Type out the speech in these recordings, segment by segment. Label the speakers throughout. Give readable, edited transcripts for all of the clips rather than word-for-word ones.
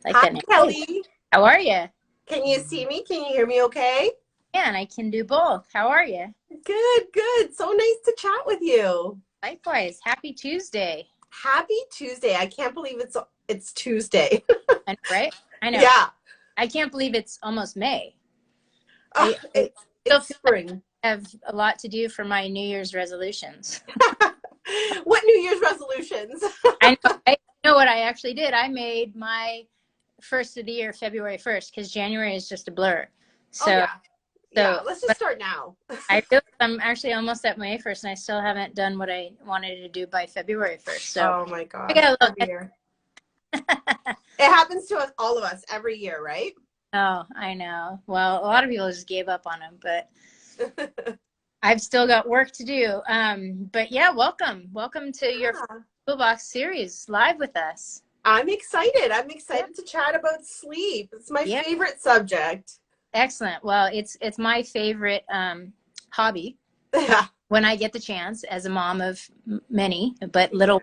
Speaker 1: Like
Speaker 2: Hi,
Speaker 1: that name.
Speaker 2: Kelly.
Speaker 1: How are you?
Speaker 2: Can you see me? Can you hear me okay?
Speaker 1: Yeah, and I can do both. How are you?
Speaker 2: Good, good. So nice to chat with you.
Speaker 1: Likewise. Happy Tuesday.
Speaker 2: Happy Tuesday. I can't believe it's Tuesday.
Speaker 1: I know, right? I know.
Speaker 2: Yeah.
Speaker 1: I can't believe it's almost May.
Speaker 2: Oh,
Speaker 1: I still
Speaker 2: it's
Speaker 1: feel like
Speaker 2: spring.
Speaker 1: I have a lot to do for my New Year's resolutions.
Speaker 2: What New Year's resolutions?
Speaker 1: I know what I actually did. I made my first of the year February 1st because January is just a blur.
Speaker 2: Oh
Speaker 1: So,
Speaker 2: yeah. Yeah,
Speaker 1: so
Speaker 2: let's just
Speaker 1: but
Speaker 2: start now.
Speaker 1: I'm actually almost at May 1st and I still haven't done what I wanted to do by February 1st. So
Speaker 2: Oh my
Speaker 1: I
Speaker 2: gosh,
Speaker 1: got a
Speaker 2: every year. It happens to us, all of us, every year, right?
Speaker 1: Oh, I know. Well, a lot of people just gave up on him, but I've still got work to do. But yeah, welcome. Welcome to your
Speaker 2: Yeah.
Speaker 1: Toolbox series live with us.
Speaker 2: I'm excited. I'm
Speaker 1: Yeah.
Speaker 2: excited to chat about sleep. It's my
Speaker 1: Yeah.
Speaker 2: favorite subject.
Speaker 1: Excellent. Well, it's my favorite hobby
Speaker 2: Yeah.
Speaker 1: when I get the chance as a mom of many, but little.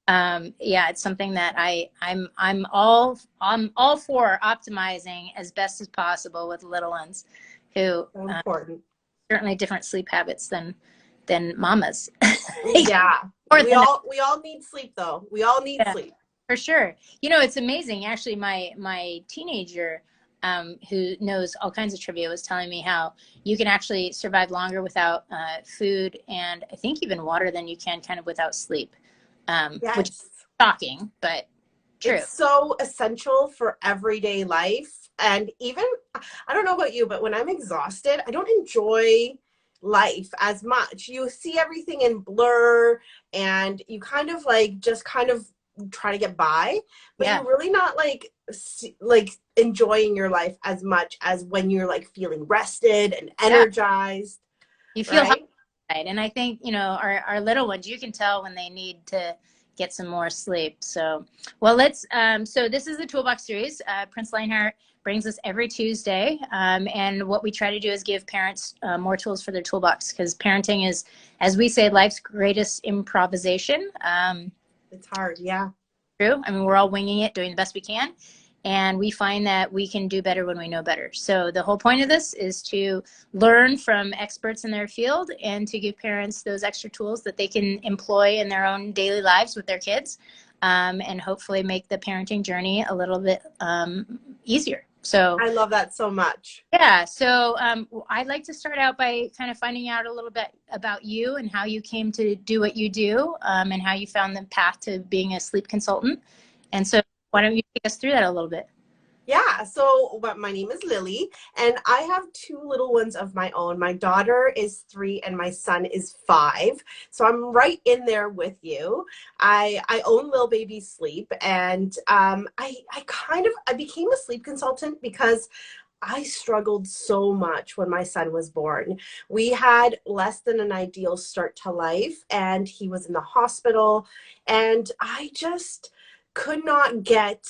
Speaker 1: Yeah, it's something that I'm all for optimizing as best as possible with little ones who
Speaker 2: So important.
Speaker 1: certainly different sleep habits than mamas.
Speaker 2: Yeah.
Speaker 1: More
Speaker 2: We
Speaker 1: than
Speaker 2: all need sleep though. We all need
Speaker 1: yeah,
Speaker 2: sleep.
Speaker 1: for sure. You know, it's amazing. Actually, my teenager, who knows all kinds of trivia, was telling me how you can actually survive longer without food and I think even water than you can kind of without sleep, which is
Speaker 2: Yes.
Speaker 1: shocking, but true.
Speaker 2: It's so essential for everyday life. And even, I don't know about you, but when I'm exhausted, I don't enjoy life as much. You see everything in blur and you kind of like just kind of try to get by, but
Speaker 1: Yeah,
Speaker 2: you're really not like enjoying your life as much as when you're like feeling rested and
Speaker 1: yeah.
Speaker 2: energized,
Speaker 1: You feel
Speaker 2: right?
Speaker 1: right. And I think, you know, our little ones, you can tell when they need to get some more sleep. So, well, so this is the Toolbox series. Prince Lionheart brings us every Tuesday. And what we try to do is give parents more tools for their toolbox because parenting is, as we say, life's greatest improvisation.
Speaker 2: It's hard. Yeah.
Speaker 1: True. I mean, we're all winging it, doing the best we can. And we find that we can do better when we know better. So the whole point of this is to learn from experts in their field and to give parents those extra tools that they can employ in their own daily lives with their kids, and hopefully make the parenting journey a little bit easier. So
Speaker 2: I love that so much.
Speaker 1: yeah, so I'd like to start out by kind of finding out a little bit about you and how you came to do what you do, and how you found the path to being a sleep consultant. And so why don't you take us through that a little bit?
Speaker 2: Yeah, so but my name is Lily, and I have two little ones of my own. My daughter is 3 and my son is 5. So I'm right in there with you. I own Lil Baby Sleep, and I became a sleep consultant because I struggled so much when my son was born. We had less than an ideal start to life, and he was in the hospital, and I just could not get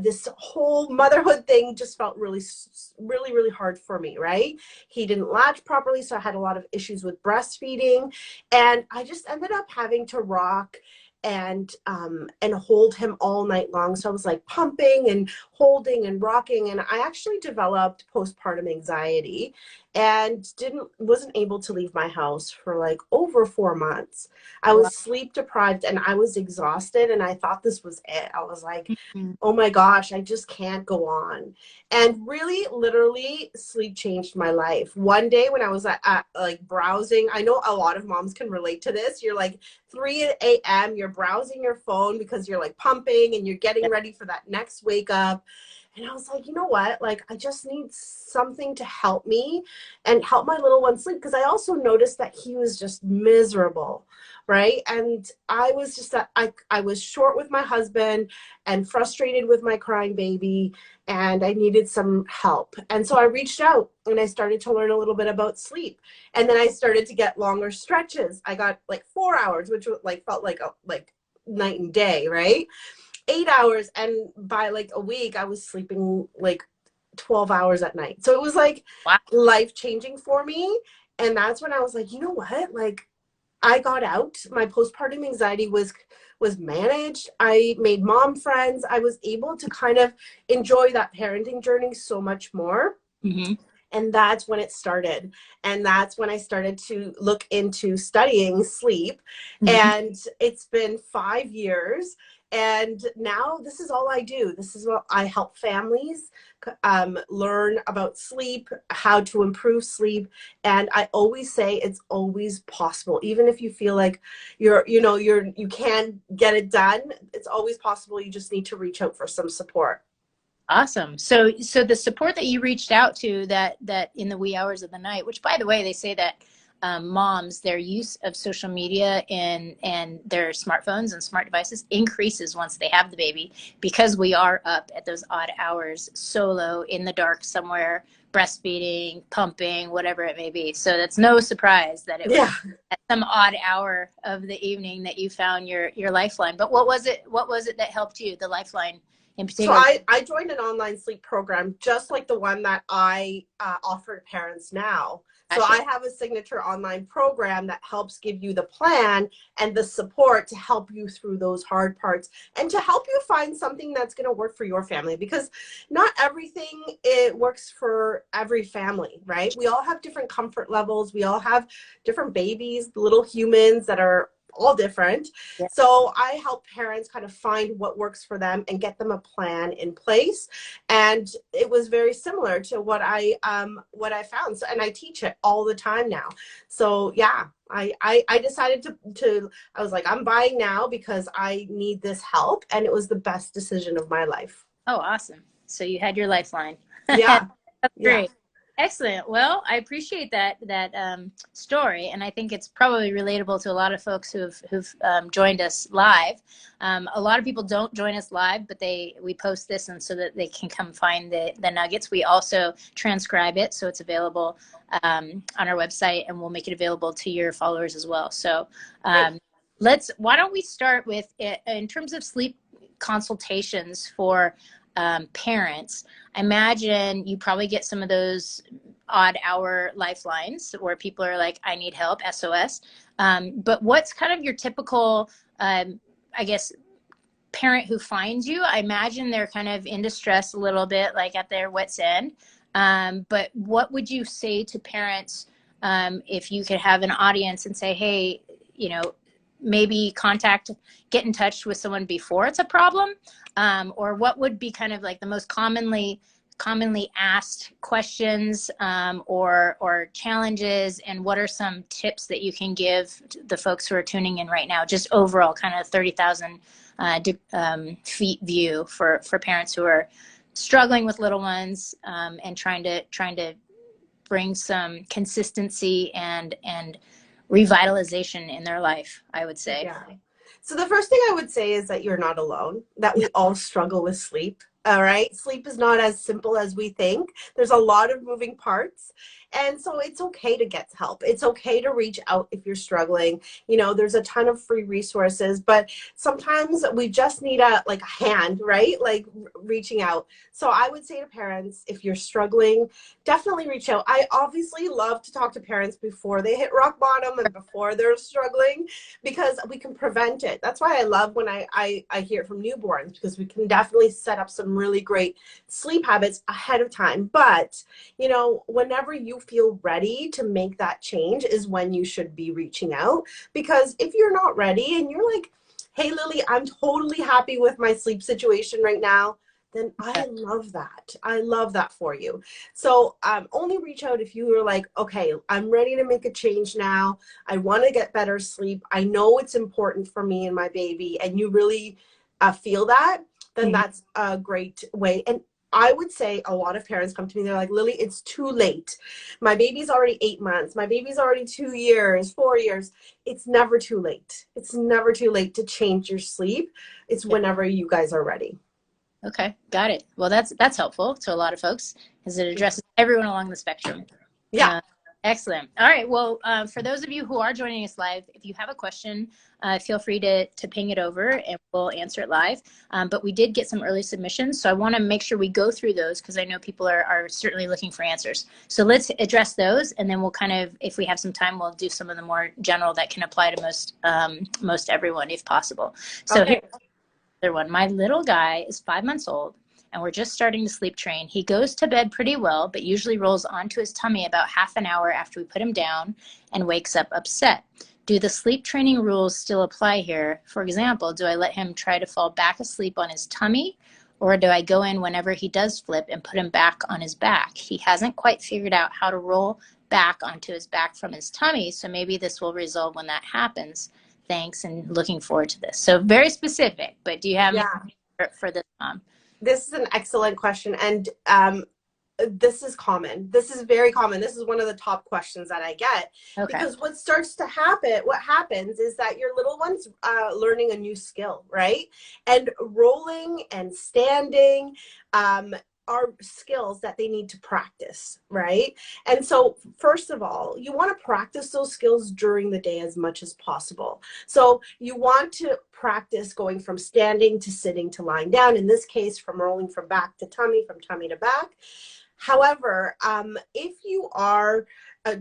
Speaker 2: this whole motherhood thing just felt really hard for me, right? He didn't latch properly, so I had a lot of issues with breastfeeding, and I just ended up having to rock and hold him all night long. So I was like pumping and holding and rocking, and I actually developed postpartum anxiety and wasn't able to leave my house for like over 4 months. I
Speaker 1: Wow.
Speaker 2: was sleep deprived and I was exhausted, and I thought this was it. I was like,
Speaker 1: Mhm.
Speaker 2: oh my gosh, I just can't go on. And really, literally, sleep changed my life. One day when I was like browsing, I know a lot of moms can relate to this. You're like 3 a.m., you're browsing your phone because you're like pumping and you're getting ready for that next wake up. And I was like, you know what? Like, I just need something to help me and help my little one sleep. Because I also noticed that he was just miserable, right? And I was just that I was short with my husband and frustrated with my crying baby, and I needed some help. And so I reached out and I started to learn a little bit about sleep. And then I started to get longer stretches. I got like 4 hours, which like felt like night and day, right? 8 hours, and by like a week I was sleeping like 12 hours at night. So it was like
Speaker 1: Wow.
Speaker 2: life changing for me. And that's when I was like, you know what, like I got out. My postpartum anxiety was managed. I made mom friends. I was able to kind of enjoy that parenting journey so much more.
Speaker 1: Mm-hmm.
Speaker 2: And that's when it started. And that's when I started to look into studying sleep.
Speaker 1: Mm-hmm.
Speaker 2: And it's been 5 years. And now this is all I do. This is what I help families learn about sleep, how to improve sleep. And I always say it's always possible. Even if you feel like you can't get it done, it's always possible. You just need to reach out for some support.
Speaker 1: Awesome. So the support that you reached out to that in the wee hours of the night, which by the way, they say that moms, their use of social media and their smartphones and smart devices increases once they have the baby, because we are up at those odd hours solo in the dark somewhere, breastfeeding, pumping, whatever it may be. So that's no surprise that it was at some odd hour of the evening that you found your lifeline. But what was it that helped you, the lifeline in
Speaker 2: So
Speaker 1: particular?
Speaker 2: I joined an online sleep program just like the one that I offer to parents now. So I have a signature online program that helps give you the plan and the support to help you through those hard parts and to help you find something that's going to work for your family, because not everything it works for every family, right? We all have different comfort levels. We all have different babies, little humans that are all different.
Speaker 1: Yeah.
Speaker 2: So I help parents kind of find what works for them and get them a plan in place. And it was very similar to what I found. So, and I teach it all the time now. So yeah, I decided to I was like, I'm buying now because I need this help. And it was the best decision of my life.
Speaker 1: Oh, awesome. So you had your lifeline.
Speaker 2: Yeah.
Speaker 1: That's
Speaker 2: Yeah.
Speaker 1: great. Excellent. Well, I appreciate that story, and I think it's probably relatable to a lot of folks who've joined us live. A lot of people don't join us live, but we post this and so that they can come find the nuggets. We also transcribe it, so it's available on our website, and we'll make it available to your followers as well. So why don't we start with, in terms of sleep consultations for parents. I imagine you probably get some of those odd hour lifelines where people are like, I need help, SOS. But what's kind of your typical, I guess, parent who finds you? I imagine they're kind of in distress a little bit, like at their wit's end. But what would you say to parents if you could have an audience and say, hey, maybe get in touch with someone before it's a problem? Or what would be kind of like the most commonly asked questions or challenges, and what are some tips that you can give the folks who are tuning in right now, just overall kind of 30,000 feet view for parents who are struggling with little ones and trying to bring some consistency and revitalization in their life, I would say.
Speaker 2: Yeah. So the first thing I would say is that you're not alone, that we all struggle with sleep. All right. Sleep is not as simple as we think. There's a lot of moving parts. And so it's okay to get help. It's okay to reach out if you're struggling. There's a ton of free resources, but sometimes we just need a hand, right? Like reaching out. So I would say to parents, if you're struggling, definitely reach out. I obviously love to talk to parents before they hit rock bottom and before they're struggling, because we can prevent it. That's why I love when I hear from newborns, because we can definitely set up some really great sleep habits ahead of time. But, whenever you feel ready to make that change is when you should be reaching out. Because if you're not ready and you're like, hey, Lily, I'm totally happy with my sleep situation right now, then I love that. I love that for you. So only reach out if you are like, okay, I'm ready to make a change now. I want to get better sleep. I know it's important for me and my baby, and you really feel that, then that's a great way. And I would say a lot of parents come to me, they're like, Lily, it's too late. My baby's already 8 months. My baby's already 2 years, 4 years. It's never too late. It's never too late to change your sleep. It's whenever you guys are ready.
Speaker 1: Okay, got it. Well, that's helpful to a lot of folks, because it addresses everyone along the spectrum.
Speaker 2: Yeah.
Speaker 1: Excellent. All right. Well, for those of you who are joining us live, if you have a question, feel free to ping it over and we'll answer it live. But we did get some early submissions, so I want to make sure we go through those because I know people are certainly looking for answers. So let's address those, and then we'll kind of, if we have some time, we'll do some of the more general that can apply to most everyone if possible. So
Speaker 2: Okay.
Speaker 1: here's another one. My little guy is 5 months old, and we're just starting to sleep train. He goes to bed pretty well, but usually rolls onto his tummy about half an hour after we put him down and wakes up upset. Do the sleep training rules still apply here? For example, do I let him try to fall back asleep on his tummy, or do I go in whenever he does flip and put him back on his back? He hasn't quite figured out how to roll back onto his back from his tummy, so maybe this will resolve when that happens. Thanks, and looking forward to this. So very specific, but do you have anything for this, Mom?
Speaker 2: This is an excellent question. And this is common. This is very common. This is one of the top questions that I get. Okay. Because what happens is that your little one's learning a new skill, right? And rolling and standing are skills that they need to practice, right? And so first of all, you want to practice those skills during the day as much as possible. So you want to practice going from standing to sitting to lying down, in this case from rolling from back to tummy, from tummy to back. However, if you are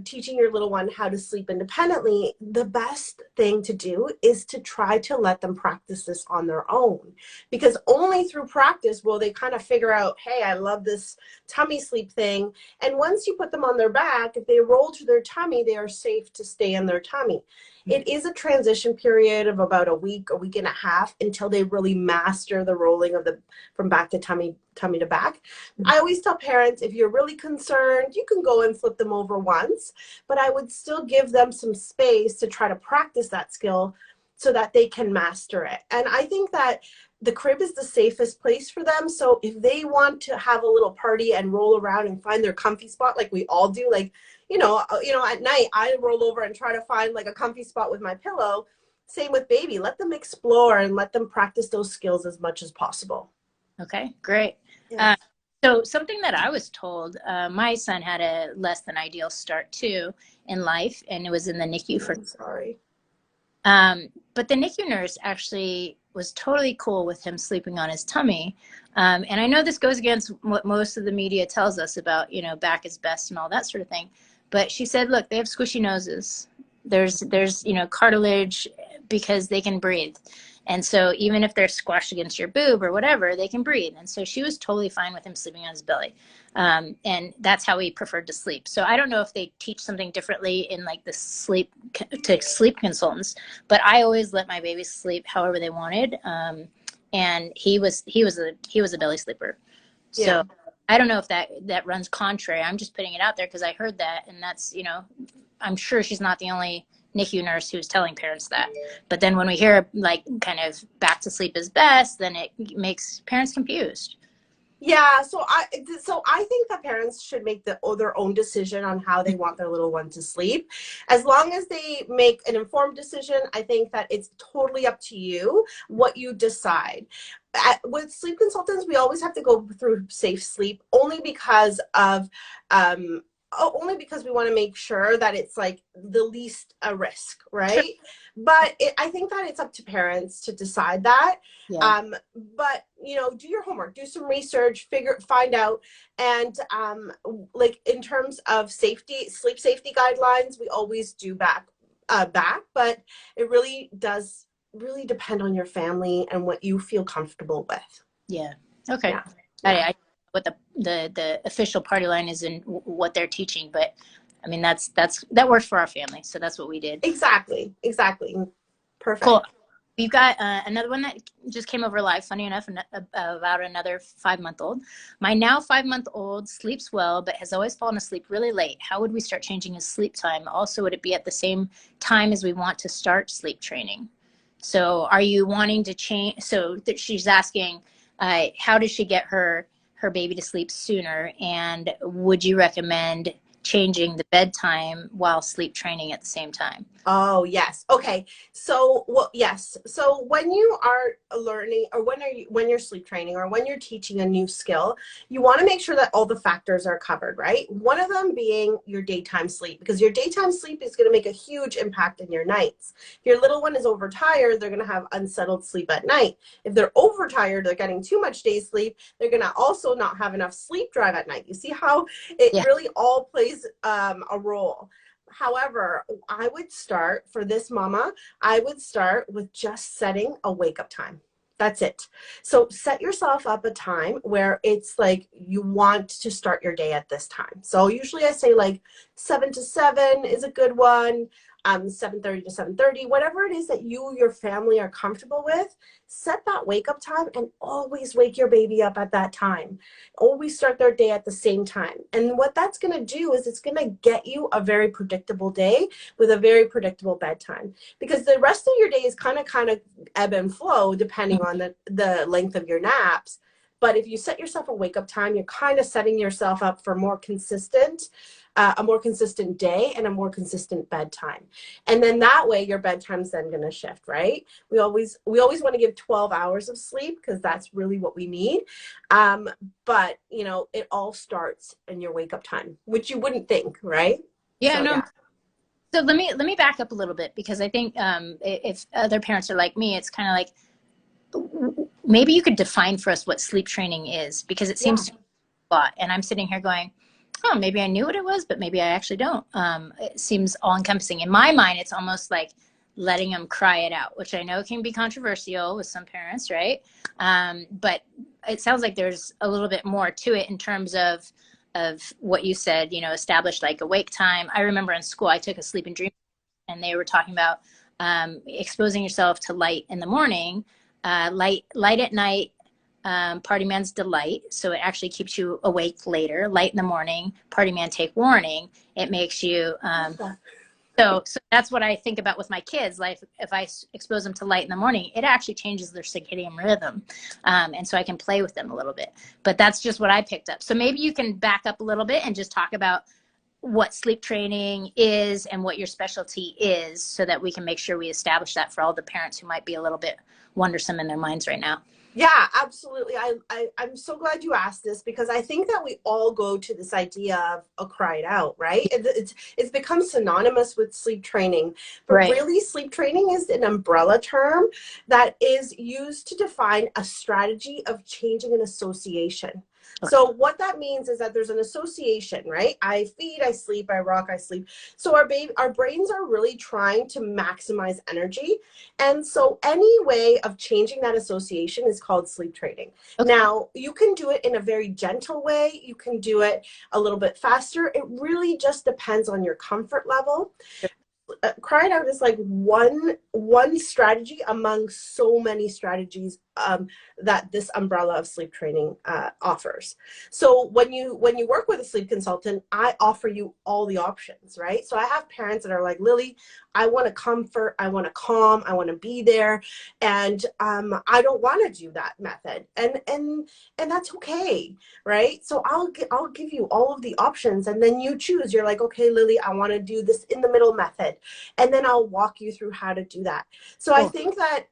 Speaker 2: teaching your little one how to sleep independently, the best thing to do is to try to let them practice this on their own, because only through practice will they kind of figure out, hey, I love this tummy sleep thing. And once you put them on their back, if they roll to their tummy, they are safe to stay in their tummy. It is a transition period of about a week and a half until they really master the rolling of from back to tummy to back. I always tell parents, if you're really concerned, you can go and flip them over once, but I would still give them some space to try to practice that skill so that they can master it. And I think that the crib is the safest place for them. So if they want to have a little party and roll around and find their comfy spot, like we all do, like, at night I roll over and try to find like a comfy spot with my pillow. Same with baby. Let them explore and let them practice those skills as much as possible.
Speaker 1: Okay, great.
Speaker 2: Yes.
Speaker 1: So something that I was told, my son had a less than ideal start too in life, and it was in the NICU for.
Speaker 2: I'm sorry.
Speaker 1: But the NICU nurse actually was totally cool with him sleeping on his tummy. And I know this goes against what most of the media tells us about, back is best and all that sort of thing. But she said, look, they have squishy noses. There's cartilage because they can breathe. And so even if they're squashed against your boob or whatever, they can breathe. And so she was totally fine with him sleeping on his belly. And that's how he preferred to sleep. So I don't know if they teach something differently in like the sleep consultants, but I always let my babies sleep however they wanted. And he was a belly sleeper. So yeah. I don't know if that runs contrary. I'm just putting it out there because I heard that, and that's, I'm sure she's not the only NICU nurse who's telling parents that. But then when we hear like kind of back to sleep is best, then it makes parents confused.
Speaker 2: Yeah, so I think that parents should make their own decision on how they want their little one to sleep. As long as they make an informed decision, I think that it's totally up to you what you decide. With sleep consultants, we always have to go through safe sleep only because we want to make sure that it's like the least a risk, right? Sure. But I think that it's up to parents to decide that. Yeah. But do your homework, do some research, find out, and like in terms of safety, sleep safety guidelines, we always do back, but it really does depend on your family and what you feel comfortable with.
Speaker 1: Yeah. Okay. Yeah. What the official party line is and what they're teaching, but I mean that works for our family, so that's what we did.
Speaker 2: Exactly. Perfect.
Speaker 1: Cool. We've got another one that just came over live, funny enough, about another 5-month-old. My now 5-month-old sleeps well, but has always fallen asleep really late. How would we start changing his sleep time? Also, would it be at the same time as we want to start sleep training? So are you wanting to change? So she's asking, how does she get her baby to sleep sooner? And would you recommend changing the bedtime while sleep training at the same time.
Speaker 2: Oh, yes. Okay. So, well, yes. So when you are learning, or when you're sleep training, or when you're teaching a new skill, you want to make sure that all the factors are covered, right? One of them being your daytime sleep, because your daytime sleep is going to make a huge impact in your nights. If your little one is overtired, they're going to have unsettled sleep at night. If they're overtired, they're getting too much day sleep, they're going to also not have enough sleep drive at night. You see how it
Speaker 1: Yeah.
Speaker 2: really all plays a role. However, I would start for this mama, I would start with just setting a wake up time. That's it. So set yourself up a time where it's like you want to start your day at this time. So usually I say like 7 to 7 is a good one. 7:30 to 7:30, whatever it is that you, your family are comfortable with, set that wake up time and always wake your baby up at that time. Always start their day at the same time. And what that's going to do is it's going to get you a very predictable day with a very predictable bedtime, because the rest of your day is kind of ebb and flow depending on the length of your naps. But if you set yourself a wake up time, you're kind of setting yourself up for a more consistent day and a more consistent bedtime. And then that way your bedtime's then going to shift, right? We always want to give 12 hours of sleep because that's really what we need. But you know, it all starts in your wake up time, which you wouldn't think, right?
Speaker 1: Yeah,
Speaker 2: So
Speaker 1: no.
Speaker 2: yeah.
Speaker 1: So let me back up a little bit, because I think if other parents are like me, it's kind of like, maybe you could define for us what sleep training is, because it
Speaker 2: Yeah.
Speaker 1: seems to be a lot. And I'm sitting here going, oh, maybe I knew what it was, but maybe I actually don't. It seems all encompassing. In my mind, it's almost like letting them cry it out, which I know can be controversial with some parents, right? But it sounds like there's a little bit more to it in terms of what you said, you know, establish like a wake time. I remember in school, I took a sleep and dream, and they were talking about exposing yourself to light in the morning, light at night, party man's delight. So it actually keeps you awake later. Light in the morning, party man take warning. It makes you so that's what I think about with my kids. Like if I expose them to light in the morning, it actually changes their circadian rhythm. And so I can play with them a little bit. But that's just what I picked up. So maybe you can back up a little bit and just talk about what sleep training is and what your specialty is, so that we can make sure we establish that for all the parents who might be a little bit wondersome in their minds right now.
Speaker 2: Yeah, absolutely. I'm so glad you asked this, because I think that we all go to this idea of a cried out, right? It's become synonymous with sleep training, but
Speaker 1: Right.
Speaker 2: really sleep training is an umbrella term that is used to define a strategy of changing an association.
Speaker 1: Okay.
Speaker 2: So what that means is that there's an association, right? I feed, I sleep, I rock, I sleep. So our brains are really trying to maximize energy. And so any way of changing that association is called sleep training.
Speaker 1: Okay.
Speaker 2: Now, you can do it in a very gentle way. You can do it a little bit faster. It really just depends on your comfort level. Crying out is like one strategy among so many strategies that this umbrella of sleep training offers. So when you work with a sleep consultant, I offer you all the options, right? So I have parents that are like, Lily, I want to comfort, I want to calm, I want to be there, and I don't want to do that method, and that's okay, right? So I'll give you all of the options, and then you choose. You're like, okay, Lily, I want to do this in the middle method, and then I'll walk you through how to do that. So I think that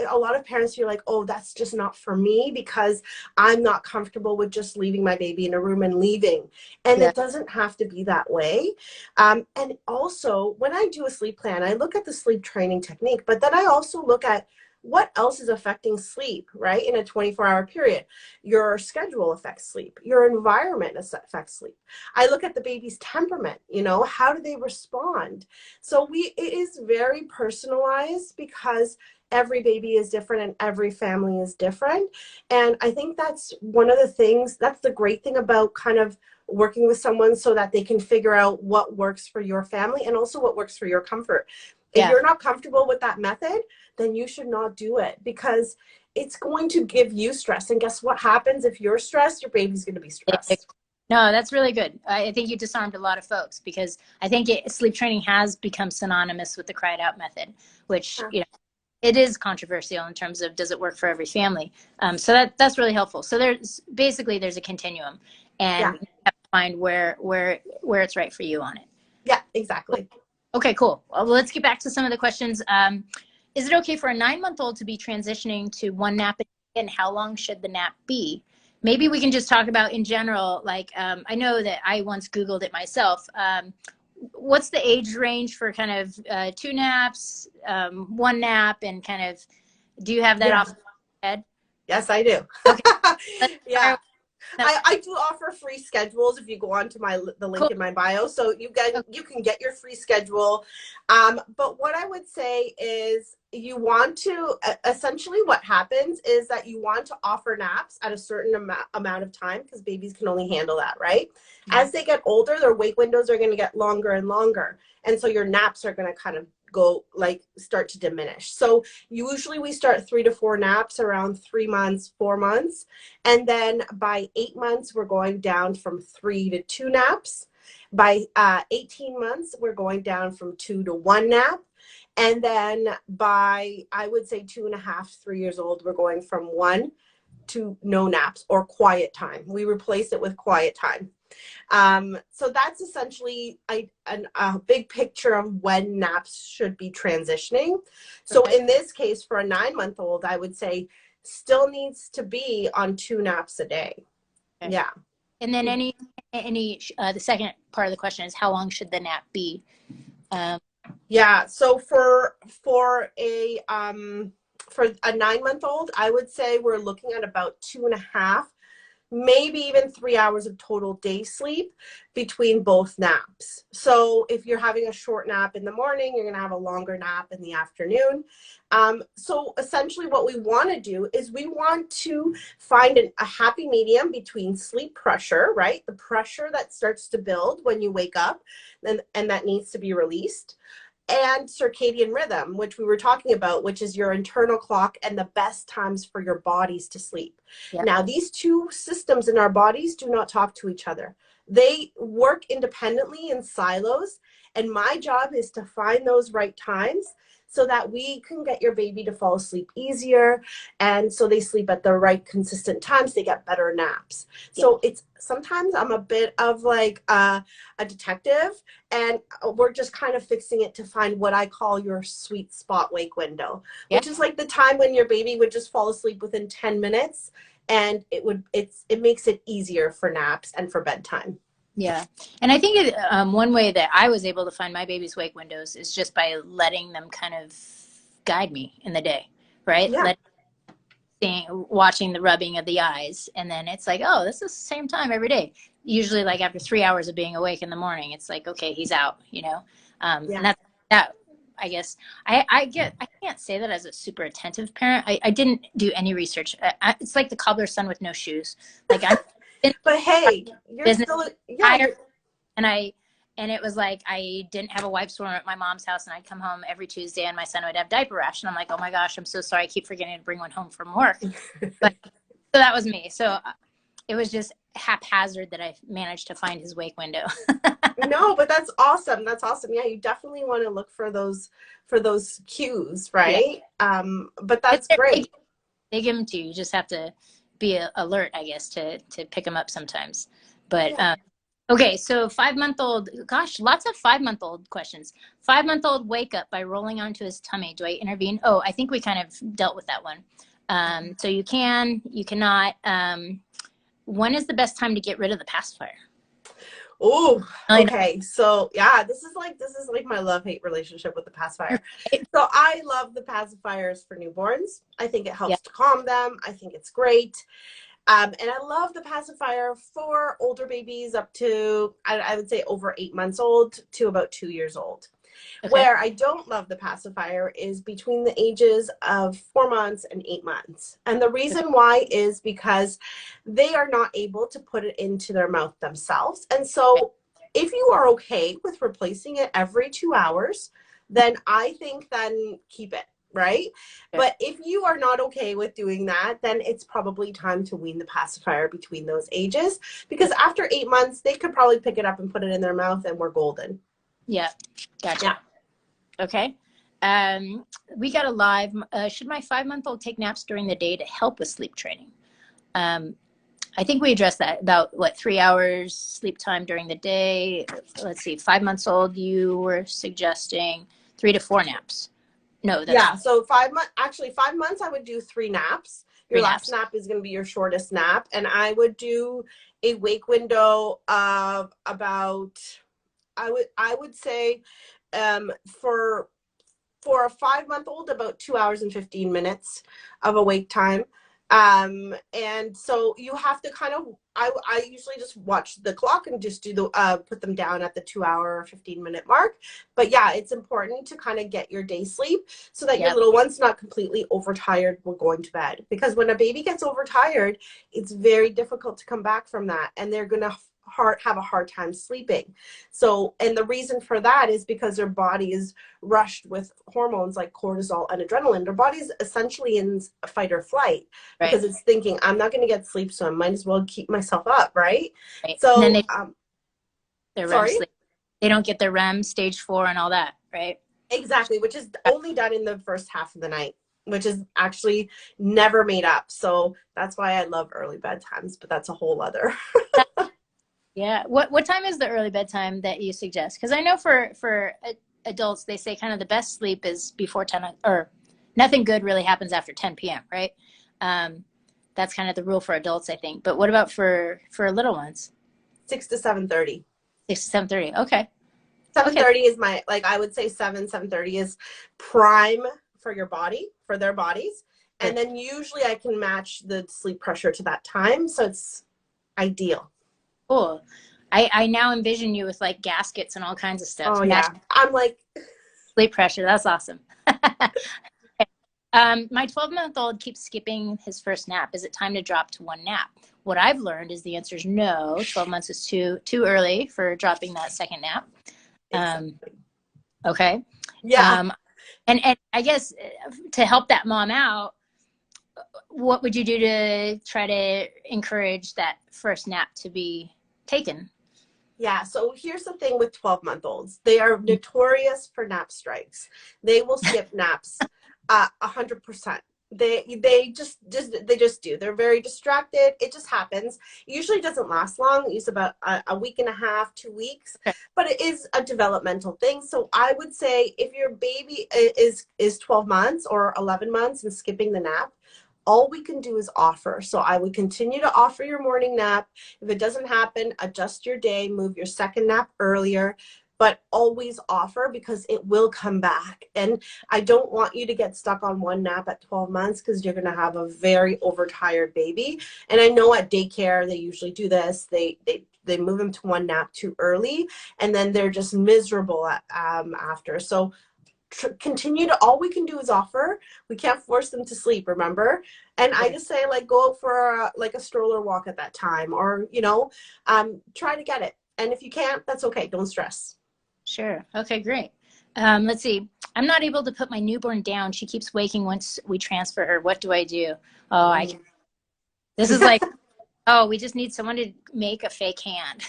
Speaker 2: a lot of parents feel like, oh, that's just not for me because I'm not comfortable with just leaving my baby in a room and leaving. And
Speaker 1: Yeah.
Speaker 2: it doesn't have to be that way. And also, when I do a sleep plan, I look at the sleep training technique, but then I also look at what else is affecting sleep, right? In a 24-hour period. Your schedule affects sleep. Your environment affects sleep. I look at the baby's temperament, you know, how do they respond? So it is very personalized, because every baby is different and every family is different. And I think that's one of the things, that's the great thing about kind of working with someone, so that they can figure out what works for your family and also what works for your comfort. If
Speaker 1: Yeah.
Speaker 2: you're not comfortable with that method, then you should not do it, because it's going to give you stress. And guess what happens if you're stressed? Your baby's going to be stressed.
Speaker 1: No, that's really good. I think you disarmed a lot of folks, because I think sleep training has become synonymous with the cried out method, which,
Speaker 2: Yeah.
Speaker 1: you know, it is controversial in terms of does it work for every family. So that's really helpful. So there's a continuum,
Speaker 2: Yeah.
Speaker 1: and find where it's right for you on it.
Speaker 2: Yeah, exactly.
Speaker 1: Okay, cool. Well, let's get back to some of the questions. Is it okay for a 9-month-old to be transitioning to one nap a day, and how long should the nap be? Maybe we can just talk about in general, like, I know that I once Googled it myself. What's the age range for kind of 2 naps, 1 nap, and kind of, do you have that off the head?
Speaker 2: Yes, I do.
Speaker 1: Okay.
Speaker 2: Yeah. I do offer free schedules if you go on to the link in my bio. So you can get your free schedule. But what I would say is you want to, essentially what happens is that you want to offer naps at a certain amount of time, because babies can only handle that, right? Mm-hmm. As they get older, their wake windows are going to get longer and longer. And so your naps are going to kind of start to diminish. So usually we start 3 to 4 naps around 3 months, 4 months. And then by 8 months, we're going down from 3 to 2 naps. By 18 months, we're going down from 2 to 1 nap. And then by, I would say 2.5, 3 years old, we're going from 1 to no naps or quiet time. We replace it with quiet time. So that's essentially a big picture of when naps should be transitioning. So in this case, for a 9-month-old, I would say still needs to be on 2 naps a day. Okay. Yeah.
Speaker 1: And then the second part of the question is, how long should the nap be?
Speaker 2: Yeah. So for a 9-month-old, I would say we're looking at about 2.5, maybe even 3 hours of total day sleep between both naps. So if you're having a short nap in the morning, you're going to have a longer nap in the afternoon. So essentially what we want to do is we want to find a happy medium between sleep pressure, right? The pressure that starts to build when you wake up and that needs to be released, and circadian rhythm, which we were talking about, which is your internal clock and the best times for your bodies to sleep. Yep. Now, these two systems in our bodies do not talk to each other. They work independently in silos, and my job is to find those right times so that we can get your baby to fall asleep easier, and so they sleep at the right consistent times, they get better naps. Yeah. So it's sometimes I'm a bit of like a detective, and we're just kind of fixing it to find what I call your sweet spot wake window, which is like the time when your baby would just fall asleep within 10 minutes, and it makes it easier for naps and for bedtime.
Speaker 1: Yeah. And I think one way that I was able to find my baby's wake windows is just by letting them kind of guide me in the day, right? Yeah. Watching the rubbing of the eyes. And then it's like, oh, this is the same time every day. Usually like after 3 hours of being awake in the morning, it's like, okay, he's out, you know? Yeah. And that, I guess, I can't say that as a super attentive parent. I didn't do any research. It's like the cobbler's son with no shoes. Like
Speaker 2: but hey, you're still, yeah.
Speaker 1: And it was like, I didn't have a wipe store at my mom's house, and I'd come home every Tuesday and my son would have diaper rash. And I'm like, oh my gosh, I'm so sorry. I keep forgetting to bring one home from work. But so that was me. So it was just haphazard that I managed to find his wake window.
Speaker 2: No, but that's awesome. That's awesome. Yeah, you definitely want to look for those cues, right? Yeah. But that's great.
Speaker 1: They give them to you. You just have to be alert, I guess, to pick them up sometimes. But yeah. Okay, so 5-month-old, gosh, lots of 5-month-old questions. 5-month-old wake up by rolling onto his tummy. Do I intervene? Oh, I think we kind of dealt with that one. So you cannot. When is the best time to get rid of the pacifier?
Speaker 2: Oh, okay. So yeah, this is like my love-hate relationship with the pacifier. So I love the pacifiers for newborns. I think it helps to calm them. I think it's great. And I love the pacifier for older babies up to, I would say, over 8 months old to about 2 years old. Okay. Where I don't love the pacifier is between the ages of 4 months and 8 months. And the reason why is because they are not able to put it into their mouth themselves. And so if you are okay with replacing it every 2 hours, then I think then keep it, right? Okay. But if you are not okay with doing that, then it's probably time to wean the pacifier between those ages, because after 8 months, they could probably pick it up and put it in their mouth and we're golden.
Speaker 1: Yeah, gotcha. Yeah. Okay. We got a live, should my 5-month-old take naps during the day to help with sleep training? I think we addressed that about what 3 hours sleep time during the day. Let's see, 5 months old, you were suggesting 3 to 4 naps. No, that's
Speaker 2: Yeah, so 5 months, actually 5 months, I would do 3 naps. Your
Speaker 1: three
Speaker 2: last
Speaker 1: naps.
Speaker 2: nap is going to be your shortest nap. And I would do a wake window of about, I would say, for a 5 month old, about 2 hours and 15 minutes of awake time. And so you have to kind of, I usually just watch the clock and just do the, put them down at the 2 hour, 15-minute mark. But yeah, it's important to kind of get your day sleep so that your
Speaker 1: Yep.
Speaker 2: little one's not completely overtired when going to bed. Because when a baby gets overtired, it's very difficult to come back from that. And they're going to have a hard time sleeping. So, and the reason for that is because their body is rushed with hormones like cortisol and adrenaline. Their body's essentially in fight or flight
Speaker 1: Right.
Speaker 2: because it's thinking, I'm not going to get sleep, so I might as well keep myself up, right?
Speaker 1: Right. And then
Speaker 2: So,
Speaker 1: their REM
Speaker 2: sorry?
Speaker 1: sleep. They don't get their REM stage 4 and all that, right?
Speaker 2: Exactly, which is only done in the first half of the night, which is actually never made up. So that's why I love early bedtimes, but that's a whole other.
Speaker 1: Yeah. What time is the early bedtime that you suggest? Because I know for adults, they say kind of the best sleep is before 10, or nothing good really happens after 10 p.m., right? That's kind of the rule for adults, I think. But what about for little ones?
Speaker 2: 6 to 7:30.
Speaker 1: 6 to 7:30. Okay. Okay.
Speaker 2: 7:30 is my, like, I would say 7:30 is prime for your body, for their bodies. And then usually I can match the sleep pressure to that time. So it's ideal.
Speaker 1: Cool. I now envision you with like gaskets and all kinds of stuff.
Speaker 2: Oh
Speaker 1: Match
Speaker 2: yeah. I'm like,
Speaker 1: sleep pressure. That's awesome. My 12-month-old keeps skipping his first nap. Is it time to drop to one nap? What I've learned is the answer is no. 12 months is too early for dropping that second nap.
Speaker 2: exactly.
Speaker 1: Okay.
Speaker 2: Yeah.
Speaker 1: And I guess to help that mom out, what would you do to try to encourage that first nap to be taken?
Speaker 2: Yeah. So here's the thing with 12-month-olds. They are notorious for nap strikes. They will skip naps 100%. They just do. They're very distracted. It just happens. It usually doesn't last long. It's about a week and a half, 2 weeks,
Speaker 1: Okay.
Speaker 2: but it is a developmental thing. So I would say if your baby is 12 months or 11 months and skipping the nap, all we can do is offer. So I would continue to offer your morning nap. If it doesn't happen, adjust your day, move your second nap earlier, but always offer because it will come back. And I don't want you to get stuck on one nap at 12 months because you're going to have a very overtired baby. And I know at daycare, they usually do this. They move them to one nap too early, and then they're just miserable after. So continue to, all we can do is offer. We can't force them to sleep, remember? And I just say, like, go for like a stroller walk at that time, or try to get it. And if you can't, that's okay, don't stress.
Speaker 1: Sure. Okay, great. Let's see. I'm not able to put my newborn down. She keeps waking once we transfer her. What do I do? Oh, this is like, oh, we just need someone to make a fake hand.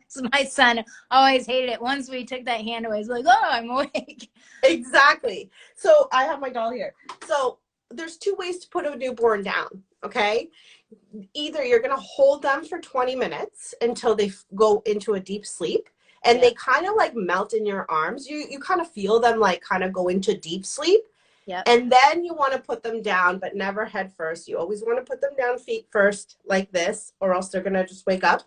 Speaker 1: So my son always hated it. Once we took that hand away, he's like, oh, I'm awake.
Speaker 2: Exactly. So I have my doll here. So there's two ways to put a newborn down, okay? Either you're going to hold them for 20 minutes until they go into a deep sleep, and they kind of like melt in your arms. You kind of feel them like kind of go into deep sleep.
Speaker 1: Yep.
Speaker 2: And then you want to put them down, but never head first. You always want to put them down feet first, like this, or else they're going to just wake up.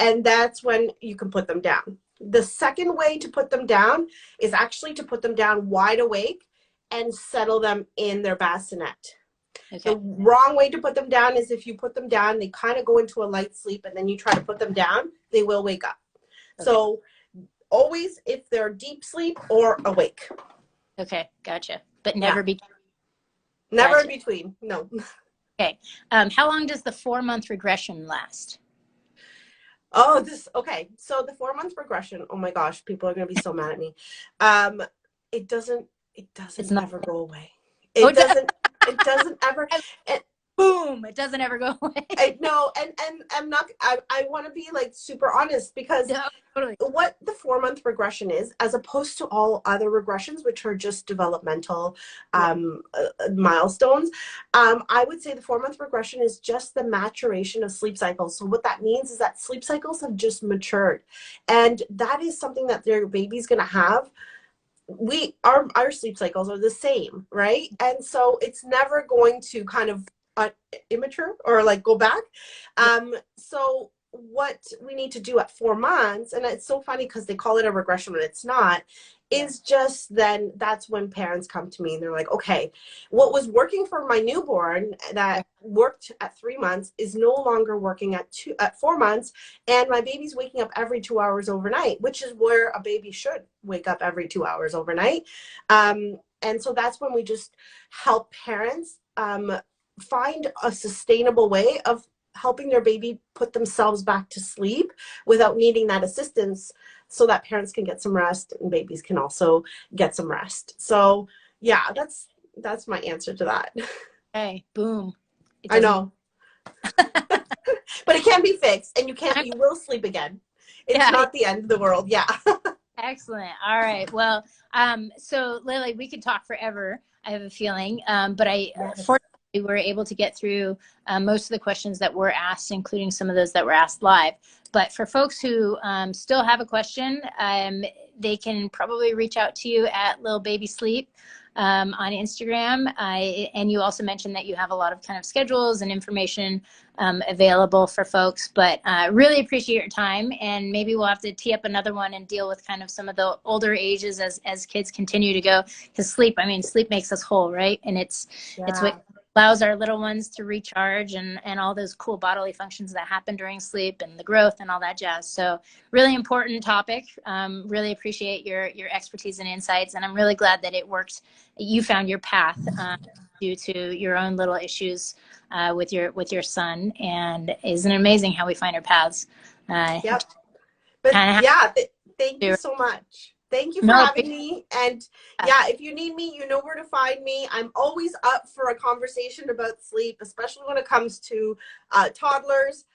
Speaker 2: And that's when you can put them down. The second way to put them down is actually to put them down wide awake and settle them in their bassinet.
Speaker 1: Okay.
Speaker 2: The wrong way to put them down is if you put them down, they kind of go into a light sleep, and then you try to put them down, they will wake up. Okay. So always, if they're deep sleep or awake.
Speaker 1: Okay, gotcha. But never be.
Speaker 2: Never in between. No.
Speaker 1: Okay. How long does the 4-month regression last?
Speaker 2: Oh, okay. So the 4-month regression, oh my gosh, people are going to be so mad at me. It doesn't ever go away. It doesn't ever.
Speaker 1: boom, it doesn't ever go away.
Speaker 2: I know, and I'm not. I want to be like super honest because
Speaker 1: No, totally.
Speaker 2: what the 4-month regression is, as opposed to all other regressions, which are just developmental
Speaker 1: Yeah.
Speaker 2: milestones, I would say the 4-month regression is just the maturation of sleep cycles. So what that means is that sleep cycles have just matured, and that is something that their baby's going to have. Our sleep cycles are the same, right? And so it's never going to kind of immature or like go back.
Speaker 1: Yeah.
Speaker 2: So what we need to do at 4 months, and it's so funny because they call it a regression when it's not,
Speaker 1: Yeah.
Speaker 2: is just then that's when parents come to me and they're like, okay, what was working for my newborn that worked at 3 months is no longer working at 4 months, and my baby's waking up every 2 hours overnight, which is where a baby should wake up every 2 hours overnight. And so that's when we just help parents find a sustainable way of helping their baby put themselves back to sleep without needing that assistance, so that parents can get some rest and babies can also get some rest. So yeah, that's my answer to that.
Speaker 1: Hey, boom. It
Speaker 2: I
Speaker 1: doesn't.
Speaker 2: know, but it can be fixed, and you will sleep again. It's
Speaker 1: Yeah.
Speaker 2: not the end of the world. Yeah.
Speaker 1: Excellent. All right. Well, so Lily, we could talk forever, I have a feeling. But
Speaker 2: Yes.
Speaker 1: fortunately, we were able to get through most of the questions that were asked, including some of those that were asked live. But for folks who still have a question, they can probably reach out to you at Lil Baby Sleep on Instagram. And you also mentioned that you have a lot of kind of schedules and information available for folks. But really appreciate your time, and maybe we'll have to tee up another one and deal with kind of some of the older ages as kids continue to go. Because sleep, I mean, sleep makes us whole, right? And it's
Speaker 2: Yeah.
Speaker 1: what allows our little ones to recharge and all those cool bodily functions that happen during sleep and the growth and all that jazz. So really important topic. Really appreciate your expertise and insights, and I'm really glad that it worked. You found your path due to your own little issues with your son, and isn't it amazing how we find our paths?
Speaker 2: Yep. But
Speaker 1: Kind of
Speaker 2: yeah, thank you
Speaker 1: have to.
Speaker 2: so much. Thank you for
Speaker 1: No,
Speaker 2: having me. And
Speaker 1: yeah,
Speaker 2: yeah, if you need me, you know where to find me. I'm always up for a conversation about sleep, especially when it comes to toddlers.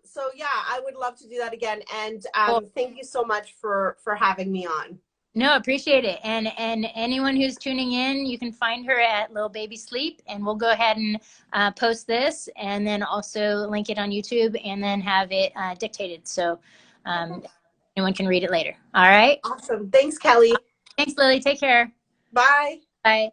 Speaker 2: So yeah, I would love to do that again. And
Speaker 1: cool.
Speaker 2: thank you so much for having me on.
Speaker 1: No, appreciate it. And anyone who's tuning in, you can find her at Lil Baby Sleep, and we'll go ahead and post this, and then also link it on YouTube, and then have it dictated so
Speaker 2: Okay.
Speaker 1: anyone can read it later. All right.
Speaker 2: Awesome. Thanks, Kelly.
Speaker 1: Thanks, Lily. Take care.
Speaker 2: Bye.
Speaker 1: Bye.